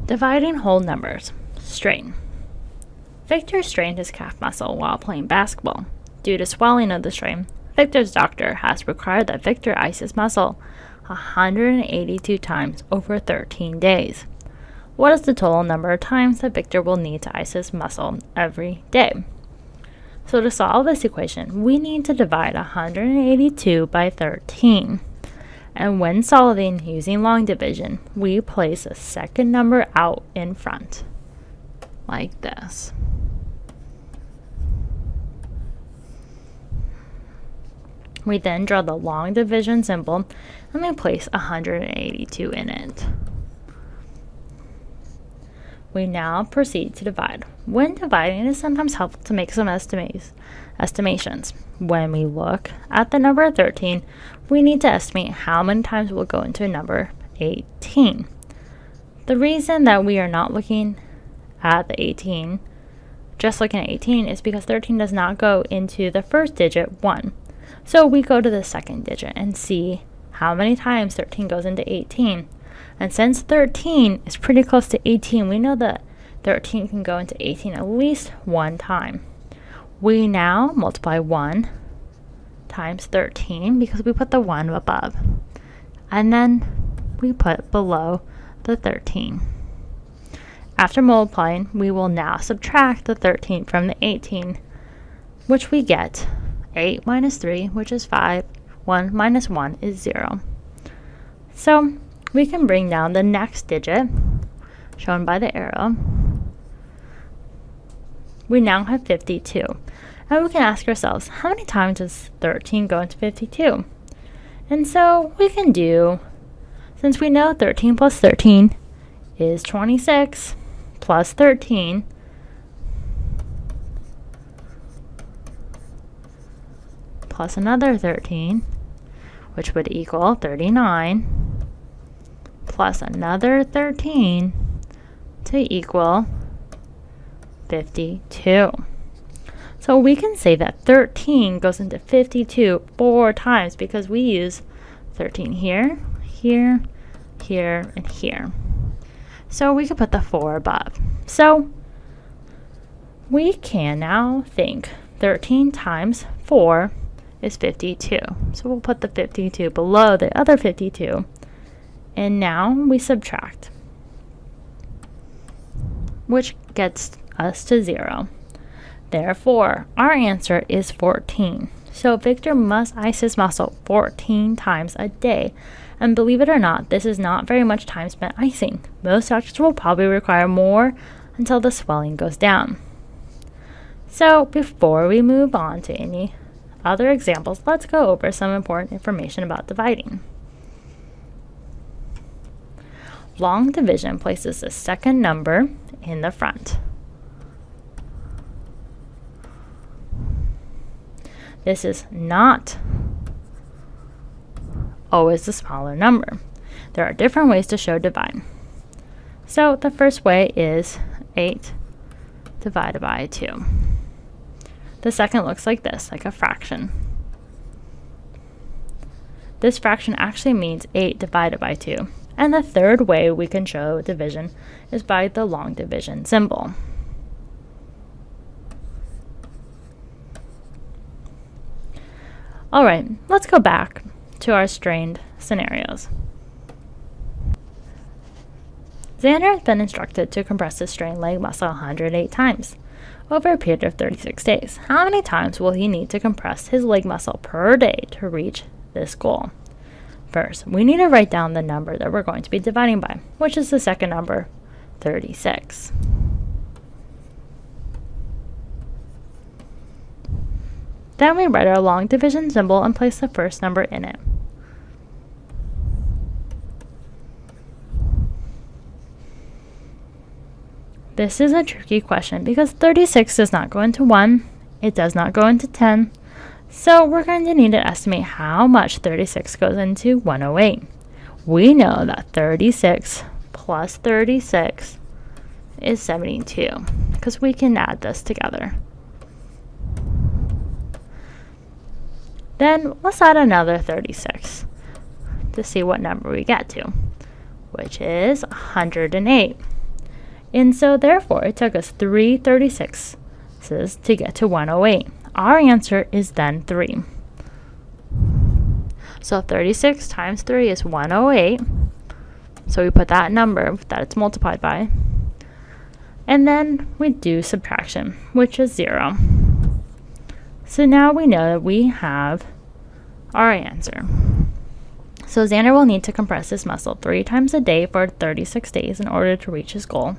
Dividing whole numbers. Strain. Victor strained his calf muscle while playing basketball. Due to swelling of the strain, Victor's doctor has required that Victor ice his muscle 182 times over 13 days. What is the total number of times that Victor will need to ice his muscle every day? So to solve this equation, we need to divide 182 by 13. And when solving using long division, we place a second number out in front, like this. We then draw the long division symbol and we place 182 in it. We now proceed to divide. When dividing, it is sometimes helpful to make some estimations. When we look at the number 13, we need to estimate how many times it will go into a number 18. The reason that we are not looking at the 18, just looking at 18, is because 13 does not go into the first digit, 1. So we go to the second digit and see how many times 13 goes into 18. And since 13 is pretty close to 18, we know that 13 can go into 18 at least one time. We now multiply 1 times 13 because we put the 1 above. And then we put below the 13. After multiplying, we will now subtract the 13 from the 18, which we get 8 minus 3, which is 5. 1 minus 1 is 0. So we can bring down the next digit, shown by the arrow. We now have 52. And we can ask ourselves, how many times does 13 go into 52? And so we can do, since we know 13 plus 13 is 26, plus 13, plus another 13, which would equal 39, plus another 13 to equal 52. So we can say that 13 goes into 52 4 times because we use 13 here, here, here, and here. So we could put the 4 above. So we can now think 13 times 4 is 52. So we'll put the 52 below the other 52. And now we subtract, which gets us to 0. Therefore, our answer is 14. So Victor must ice his muscle 14 times a day. And believe it or not, this is not very much time spent icing. Most doctors will probably require more until the swelling goes down. So before we move on to any other examples, let's go over some important information about dividing. Long division places the second number in the front. This is not always the smaller number. There are different ways to show divide. So the first way is 8 divided by 2. The second looks like this, like a fraction. This fraction actually means 8 divided by 2. And the third way we can show division is by the long division symbol. All right, let's go back to our strained scenarios. Xander has been instructed to compress his strained leg muscle 108 times over a period of 36 days. How many times will he need to compress his leg muscle per day to reach this goal? First, we need to write down the number that we're going to be dividing by, which is the second number, 36. Then we write our long division symbol and place the first number in it. This is a tricky question because 36 does not go into 1, it does not go into 10, so we're going to need to estimate how much 36 goes into 108. We know that 36 plus 36 is 72 because we can add this together. Then let's add another 36 to see what number we get to, which is 108. And so therefore it took us 3 36s to get to 108. Our answer is then 3. So 36 times 3 is 108. So we put that number that it's multiplied by. And then we do subtraction, which is 0. So now we know that we have our answer. So Xander will need to compress his muscle 3 times a day for 36 days in order to reach his goal.